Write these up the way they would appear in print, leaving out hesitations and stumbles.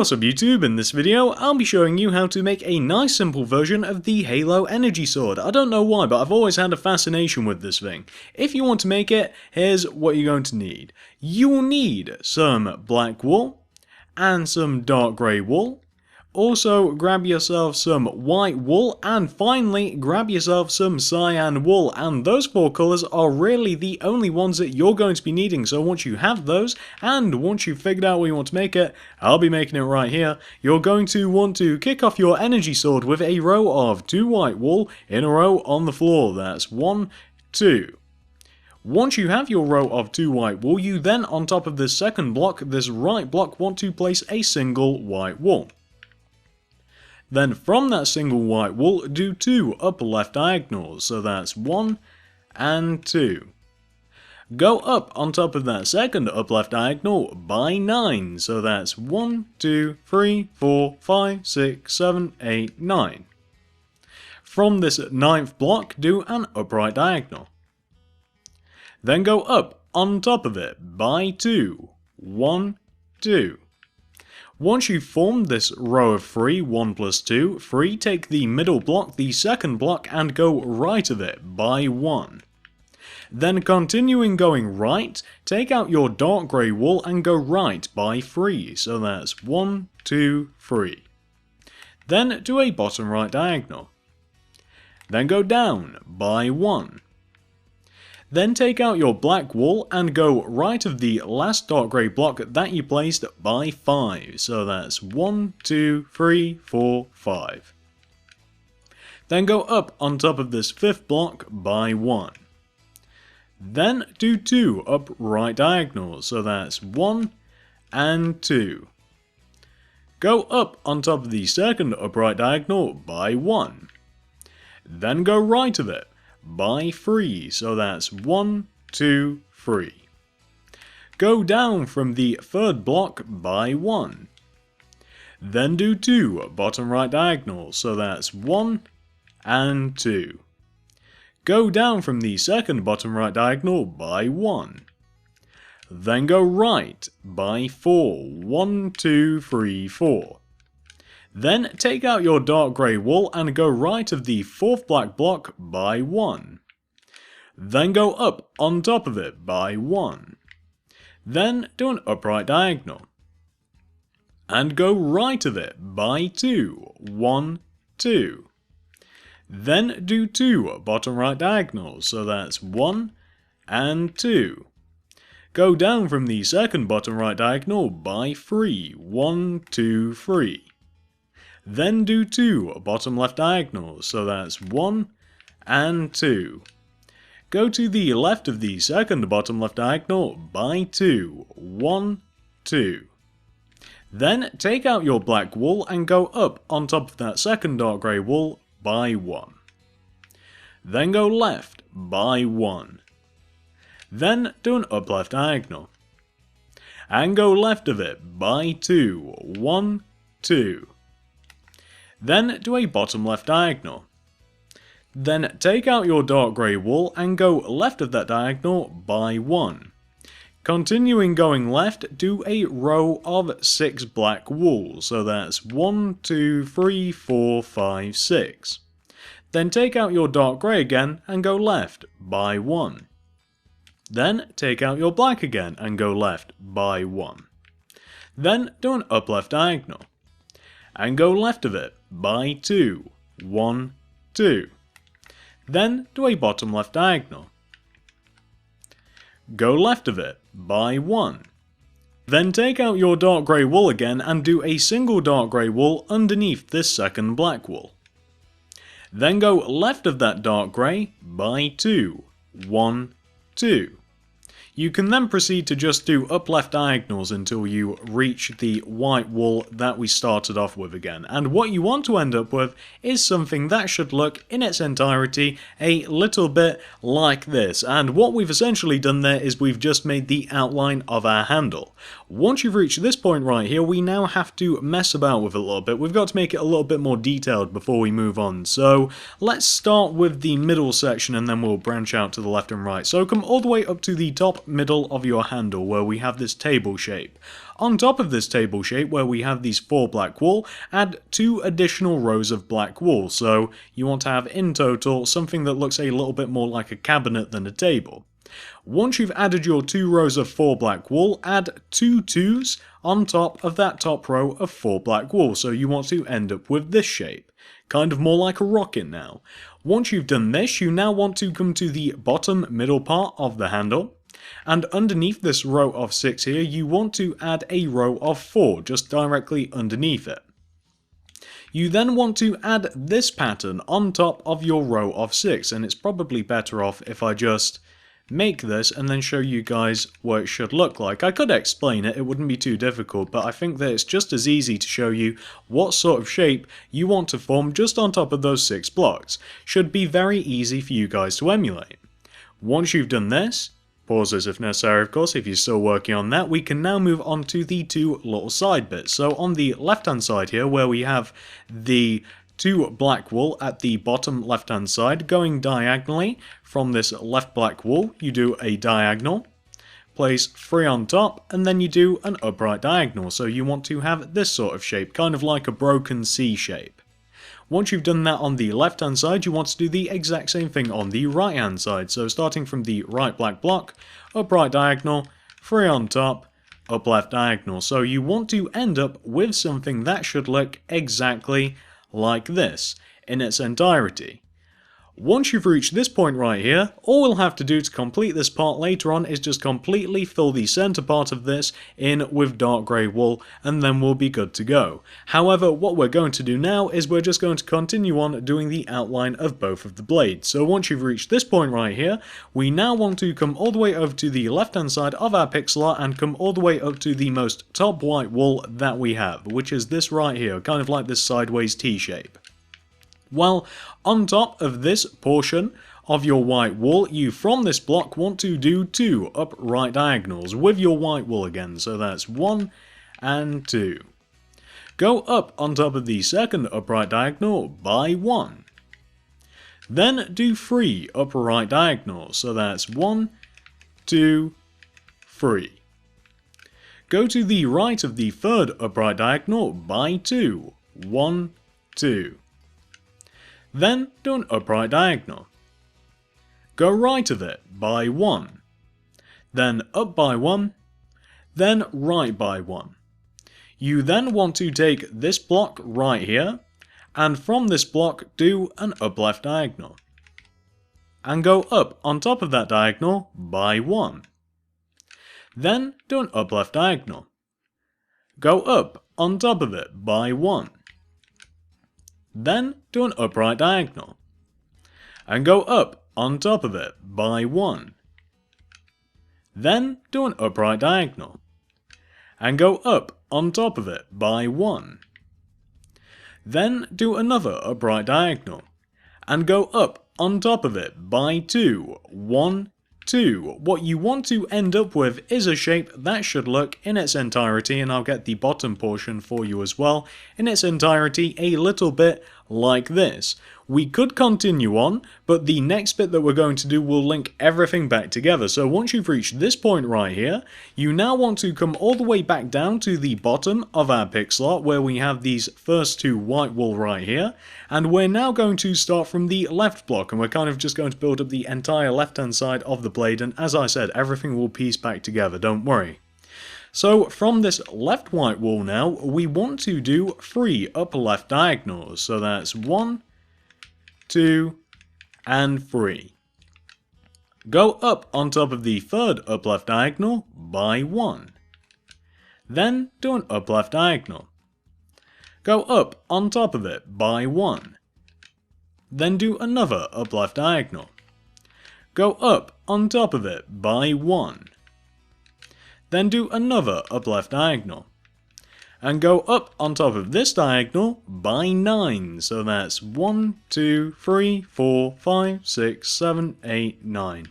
What's up YouTube, in this video I'll be showing you how to make a nice simple version of the Halo Energy Sword. I don't know why, but I've always had a fascination with this thing. If you want to make it, here's what you're going to need. You will need some black wool and some dark grey wool. Also grab yourself some white wool, and finally grab yourself some cyan wool, and those four colours are really the only ones that you're going to be needing. So once you have those, and once you've figured out what you want to make it, I'll be making it right here, you're going to want to kick off your energy sword with a row of 2 white wool in a row on the floor. That's 1, 2. Once you have your row of 2 white wool, you then on top of this second block, this right block, want to place a single white wool. Then from that single white wool, do 2 upper left diagonals, so that's 1 and 2. Go up on top of that second up left diagonal by 9, so that's 1, 2, 3, 4, 5, 6, 7, 8, 9. From this 9th block, do an upright diagonal. Then go up on top of it by 2, 1, 2. Once you've formed this row of 3, 1 plus 2, 3, take the middle block, the second block, and go right of it by 1. Then continuing going right, take out your dark grey wool and go right by 3, so that's 1, 2, 3. Then do a bottom right diagonal. Then go down by 1. Then take out your black wool and go right of the last dark grey block that you placed by 5, so that's 1, 2, 3, 4, 5. Then go up on top of this 5th block by 1. Then do 2 upright diagonals, so that's 1 and 2. Go up on top of the second upright diagonal by 1. Then go right of it by 3, so that's 1, 2, 3. Go down from the 3rd block by 1. Then do 2 bottom right diagonals, so that's 1 and 2. Go down from the 2nd bottom right diagonal by 1. Then go right by 4, 1, 2, 3, 4. Then take out your dark grey wool and go right of the 4th black block by 1. Then go up on top of it by 1. Then do an upright diagonal. And go right of it by 2, 1, 2. Then do 2 bottom right diagonals, so that's 1 and 2. Go down from the 2nd bottom right diagonal by 3, 1, 2, 3. Then do 2 bottom left diagonals, so that's 1 and 2. Go to the left of the 2nd bottom left diagonal by 2, 1, 2. Then take out your black wool and go up on top of that second dark grey wool by 1. Then go left by 1. Then do an up left diagonal. And go left of it by 2, 1, 2. Then do a bottom left diagonal. Then take out your dark grey wool and go left of that diagonal by 1. Continuing going left, do a row of 6 black wool, so that's 1, 2, 3, 4, 5, 6. Then take out your dark grey again and go left by 1. Then take out your black again and go left by 1. Then do an up left diagonal. And go left of it by 2, 1, 2. Then do a bottom left diagonal. Go left of it by 1. Then take out your dark grey wool again and do a single dark grey wool underneath this second black wool. Then go left of that dark grey by 2, 1, 2. You can then proceed to just do up left diagonals until you reach the white wool that we started off with again. And what you want to end up with is something that should look in its entirety a little bit like this. And what we've essentially done there is we've just made the outline of our handle. Once you've reached this point right here, we now have to mess about with it a little bit. We've got to make it a little bit more detailed before we move on. So let's start with the middle section and then we'll branch out to the left and right. So come all the way up to the top top middle of your handle where we have this table shape. On top of this table shape where we have these 4 black wool, add 2 additional rows of black wool, so you want to have in total something that looks a little bit more like a cabinet than a table. Once you've added your 2 rows of 4 black wool, add 2 2s on top of that top row of 4 black wool, so you want to end up with this shape. Kind of more like a rocket now. Once you've done this, you now want to come to the bottom middle part of the handle, and underneath this row of 6 here, you want to add a row of 4 just directly underneath it. You then want to add this pattern on top of your row of 6, and it's probably better off if I just make this and then show you guys what it should look like. I could explain it, it wouldn't be too difficult, but I think that it's just as easy to show you what sort of shape you want to form just on top of those 6 blocks. Should be very easy for you guys to emulate. Once you've done this, pause this if necessary of course if you're still working on that, we can now move on to the 2 little side bits. So on the left hand side here where we have the 2 black wool at the bottom left hand side going diagonally from this left black wool, you do a diagonal, place 3 on top, and then you do an upright diagonal. So you want to have this sort of shape, kind of like a broken C shape. Once you've done that on the left hand side, you want to do the exact same thing on the right hand side. So starting from the right black block, upright diagonal, 3 on top, up left diagonal. So you want to end up with something that should look exactly like this in its entirety. Once you've reached this point right here, all we'll have to do to complete this part later on is just completely fill the center part of this in with dark grey wool, and then we'll be good to go. However, what we're going to do now is we're just going to continue on doing the outline of both of the blades. So once you've reached this point right here, we now want to come all the way over to the left hand side of our pixel art and come all the way up to the most top white wool that we have, which is this right here, kind of like this sideways T shape. Well, on top of this portion of your white wool, you from this block want to do 2 upright diagonals with your white wool again, so that's 1 and 2. Go up on top of the second upright diagonal by 1. Then do 3 upright diagonals, so that's 1, 2, 3. Go to the right of the third upright diagonal by 2, 1, 2. Then do an upright diagonal. Go right of it by 1. Then up by 1. Then right by 1. You then want to take this block right here, and from this block do an up left diagonal. And go up on top of that diagonal by 1. Then do an up left diagonal. Go up on top of it by 1. Then do an upright diagonal. And go up on top of it by 1. Then do an upright diagonal. And go up on top of it by 1. Then do another upright diagonal. And go up on top of it by 2, 1, 2. What you want to end up with is a shape that should look in its entirety, and I'll get the bottom portion for you as well, in its entirety a little bit like this. We could continue on, but the next bit that we're going to do will link everything back together. So once you've reached this point right here, you now want to come all the way back down to the bottom of our pixel art where we have these first 2 white wool right here, and we're now going to start from the left block, and we're kind of just going to build up the entire left hand side of the blade, and as I said, everything will piece back together, don't worry. So from this left white wool now, we want to do 3 upper left diagonals, so that's 1, 2, and 3. Go up on top of the third up left diagonal by 1. Then do an up left diagonal. Go up on top of it by 1. Then do another up left diagonal. Go up on top of it by 1. Then do another up left diagonal. And go up on top of this diagonal by 9. So that's 1, 2, 3, 4, 5, 6, 7, 8, 9.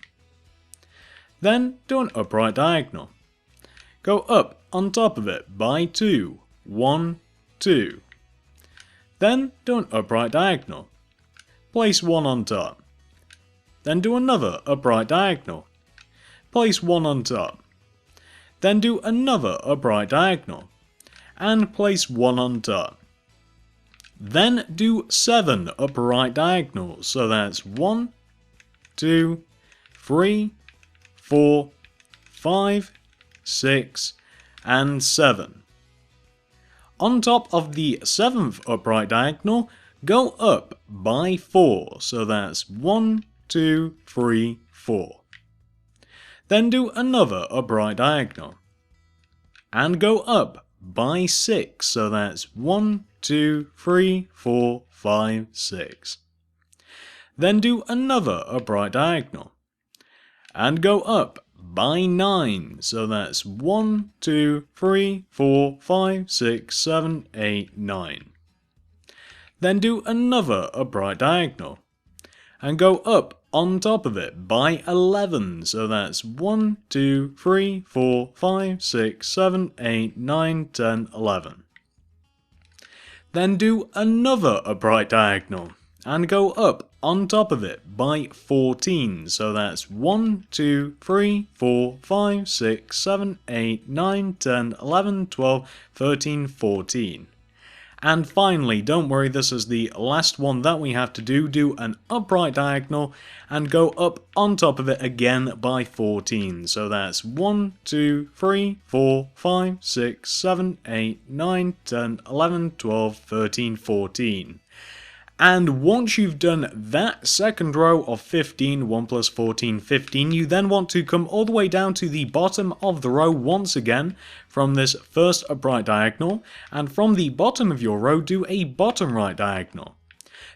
Then do an upright diagonal. Go up on top of it by 2, 1, 2. Then do an upright diagonal. Place 1 on top. Then do another upright diagonal. place 1 on top. Then do another upright diagonal, and place 1 on top. Then do 7 upright diagonals, so that's 1, 2, 3, 4, 5, 6, and 7. On top of the 7th upright diagonal, go up by 4, so that's 1, 2, 3, 4. Then do another upright diagonal, and go up by 6, so that's 1, 2, 3, 4, 5, 6. Then do another upright diagonal, and go up by 9, so that's 1, 2, 3, 4, 5, 6, 7, 8, 9. Then do another upright diagonal, and go up on top of it by 11, so that's 1, 2, 3, 4, 5, 6, 7, 8, 9, 10, 11. Then do another upright diagonal, and go up on top of it by 14, so that's 1, 2, 3, 4, 5, 6, 7, 8, 9, 10, 11, 12, 13, 14. And finally, don't worry, this is the last one that we have to do an upright diagonal and go up on top of it again by 14. So that's 1, 2, 3, 4, 5, 6, 7, 8, 9, 10, 11, 12, 13, 14. And once you've done that second row of 15, 1 plus 14, 15, you then want to come all the way down to the bottom of the row once again from this first upright diagonal, and from the bottom of your row do a bottom right diagonal.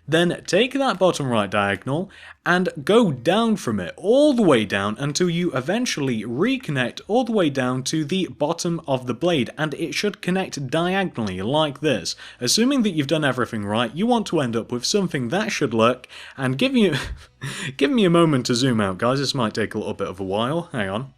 Then take that bottom right diagonal and go down from it all the way down until you eventually reconnect all the way down to the bottom of the blade, and it should connect diagonally like this. Assuming that you've done everything right, you want to end up with something that should look, and give me a moment to zoom out guys, this might take a little bit of a while, hang on.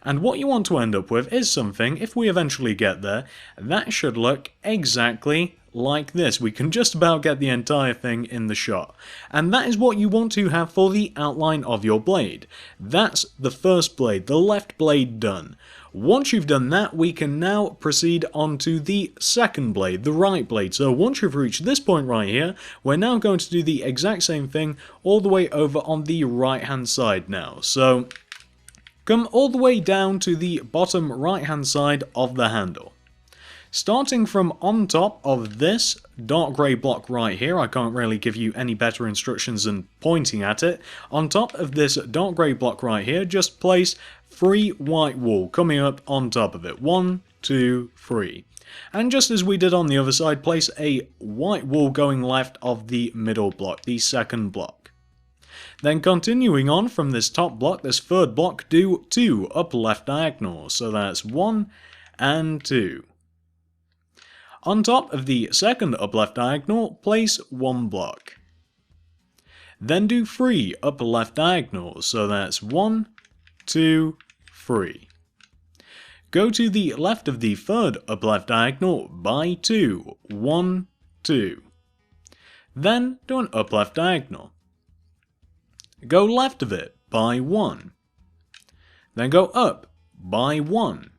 And what you want to end up with is something, if we eventually get there, that should look exactly like this. We can just about get the entire thing in the shot. And that is what you want to have for the outline of your blade. That's the first blade, the left blade done. Once you've done that, we can now proceed on to the second blade, the right blade. So once you've reached this point right here, we're now going to do the exact same thing all the way over on the right hand side now. So come all the way down to the bottom right hand side of the handle. Starting from on top of this dark grey block right here, I can't really give you any better instructions than pointing at it. On top of this dark grey block right here, just place 3 white wool coming up on top of it. 1, 2, 3. And just as we did on the other side, place a white wool going left of the middle block, the second block. Then continuing on from this top block, this third block, do 2 up left diagonals, so that's 1 and 2. On top of the second up left diagonal, place 1 block. Then do 3 up left diagonals, so that's 1, 2, 3. Go to the left of the third up left diagonal by 2, 1, 2. Then do an up left diagonal. Go left of it by 1. Then go up by 1.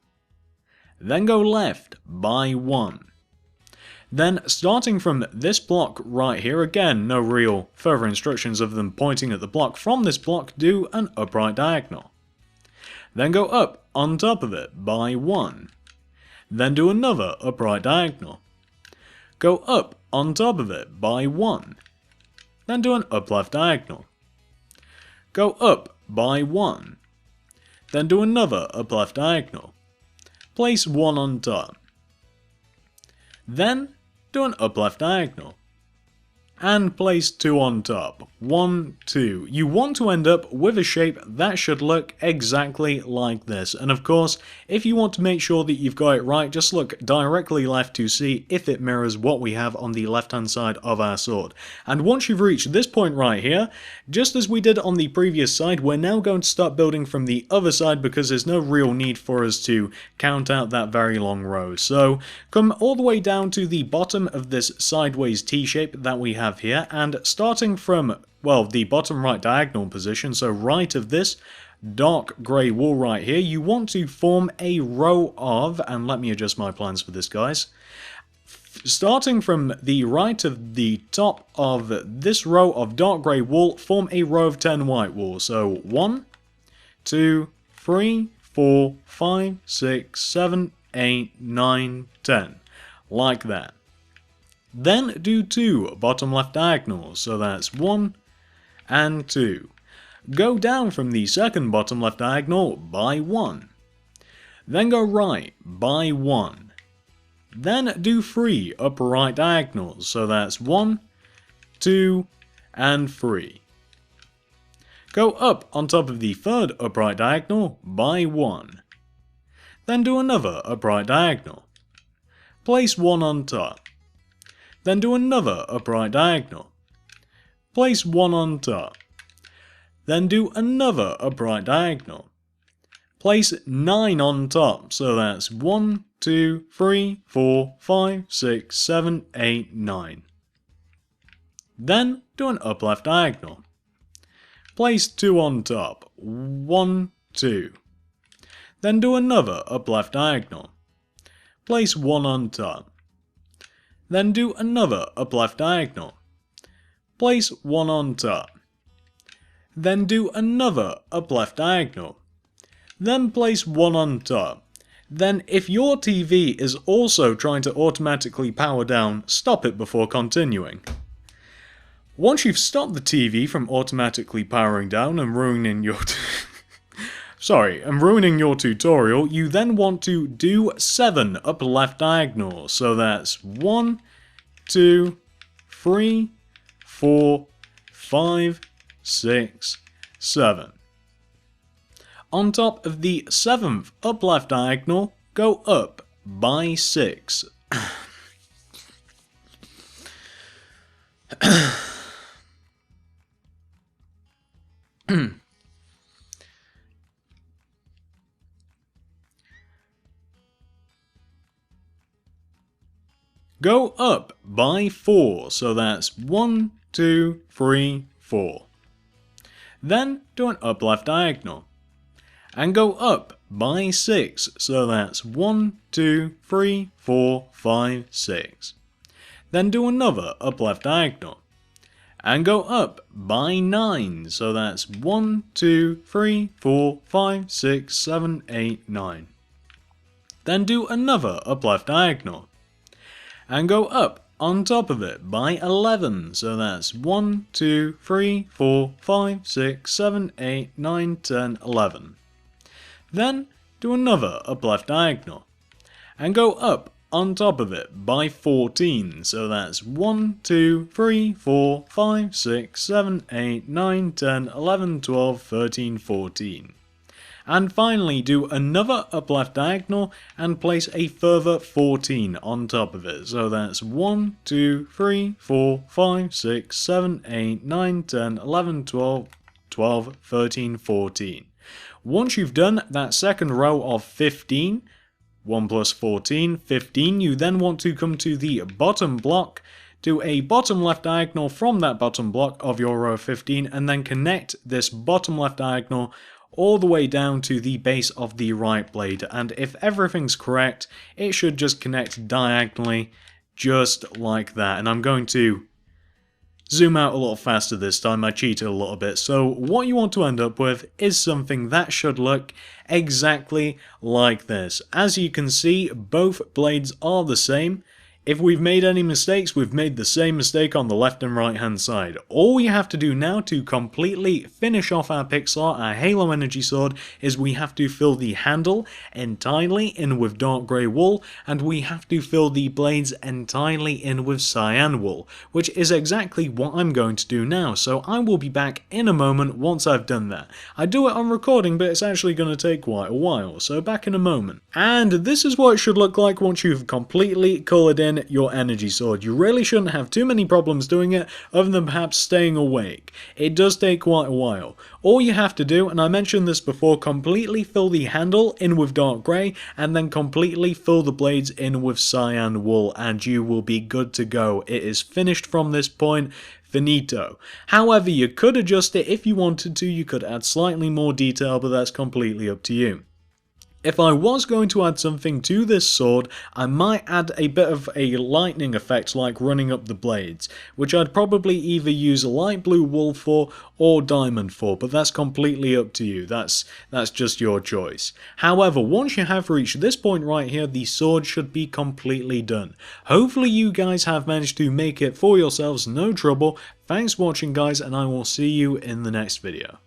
Then go left by 1. Then, starting from this block right here, again, no real further instructions other than pointing at the block. From this block, do an upright diagonal. Then go up on top of it by 1. Then do another upright diagonal. Go up on top of it by 1. Then do an up left diagonal. Go up by 1. Then do another up left diagonal. Place 1 on top. Then do an up left diagonal. And place 2 on top. 1, 2. You want to end up with a shape that should look exactly like this. And of course, if you want to make sure that you've got it right, just look directly left to see if it mirrors what we have on the left hand side of our sword. And once you've reached this point right here, just as we did on the previous side, we're now going to start building from the other side because there's no real need for us to count out that very long row. So come all the way down to the bottom of this sideways T shape that we have here, and starting from, well, the bottom right diagonal position, so right of this dark grey wool right here, you want to form a row of, and let me adjust my plans for this, guys. Starting from the right of the top of this row of dark grey wool, form a row of 10 white wool. So 1, 2, 3, 4, 5, 6, 7, 8, 9, 10. Like that. Then do 2 bottom left diagonals, so that's 1 and 2. Go down from the second bottom left diagonal by 1. Then go right by 1. Then do 3 upper right diagonals, so that's 1, 2, and 3. Go up on top of the third upright diagonal by 1. Then do another upright diagonal. Place 1 on top. Then do another upright diagonal. Place 1 on top. Then do another upright diagonal. Place 9 on top, so that's 1, 2, 3, 4, 5, 6, 7, 8, 9. Then do an up left diagonal. Place 2 on top, 1, 2. Then do another up left diagonal. Place 1 on top. Then do another up left diagonal. Place 1 on top. Then do another up left diagonal. Then place 1 on top. Then if your TV is also trying to automatically power down, stop it before continuing. Once you've stopped the TV from automatically powering down and ruining your ruining your tutorial, you then want to do 7 upper left diagonals. So that's 1, 2, 3, 4, 5, 6, 7. On top of the 7th up left diagonal, go up by 6. Go up by 4, so that's 1, 2, 3, 4. Then do an up left diagonal. And go up by 6, so that's 1, 2, 3, 4, 5, 6. Then do another up left diagonal. And go up by 9, so that's 1, 2, 3, 4, 5, 6, 7, 8, 9. Then do another up left diagonal. And go up on top of it by 11, so that's 1, 2, 3, 4, 5, 6, 7, 8, 9, 10, 11. Then do another up left diagonal. And go up on top of it by 14, so that's 1, 2, 3, 4, 5, 6, 7, 8, 9, 10, 11, 12, 13, 14. And finally do another up left diagonal and place a further 14 on top of it. So that's 1, 2, 3, 4, 5, 6, 7, 8, 9, 10, 11, 12, 13, 14. Once you've done that second row of 15, 1 plus 14, 15, you then want to come to the bottom block, do a bottom left diagonal from that bottom block of your row of 15, and then connect this bottom left diagonal all the way down to the base of the right blade. And if everything's correct, it should just connect diagonally, just like that. And I'm going to zoom out a little faster this time, I cheated a little bit. So what you want to end up with is something that should look exactly like this. As you can see, both blades are the same. If we've made any mistakes, we've made the same mistake on the left and right hand side. All we have to do now to completely finish off our Pixar, our Halo Energy Sword, is we have to fill the handle entirely in with dark grey wool, and we have to fill the blades entirely in with cyan wool, which is exactly what I'm going to do now. So I will be back in a moment once I've done that. I do it on recording, but it's actually going to take quite a while, so back in a moment. And this is what it should look like once you've completely coloured in design your energy sword. You really shouldn't have too many problems doing it other than perhaps staying awake. It does take quite a while. All you have to do, and I mentioned this before, completely fill the handle in with dark grey and then completely fill the blades in with cyan wool and you will be good to go. It is finished from this point. Finito. However, you could adjust it if you wanted to. You could add slightly more detail, but that's completely up to you. If I was going to add something to this sword, I might add a bit of a lightning effect like running up the blades, which I'd probably either use light blue wool for or diamond for, but that's completely up to you. That's just your choice. However, once you have reached this point right here, the sword should be completely done. Hopefully you guys have managed to make it for yourselves, no trouble. Thanks for watching guys, and I will see you in the next video.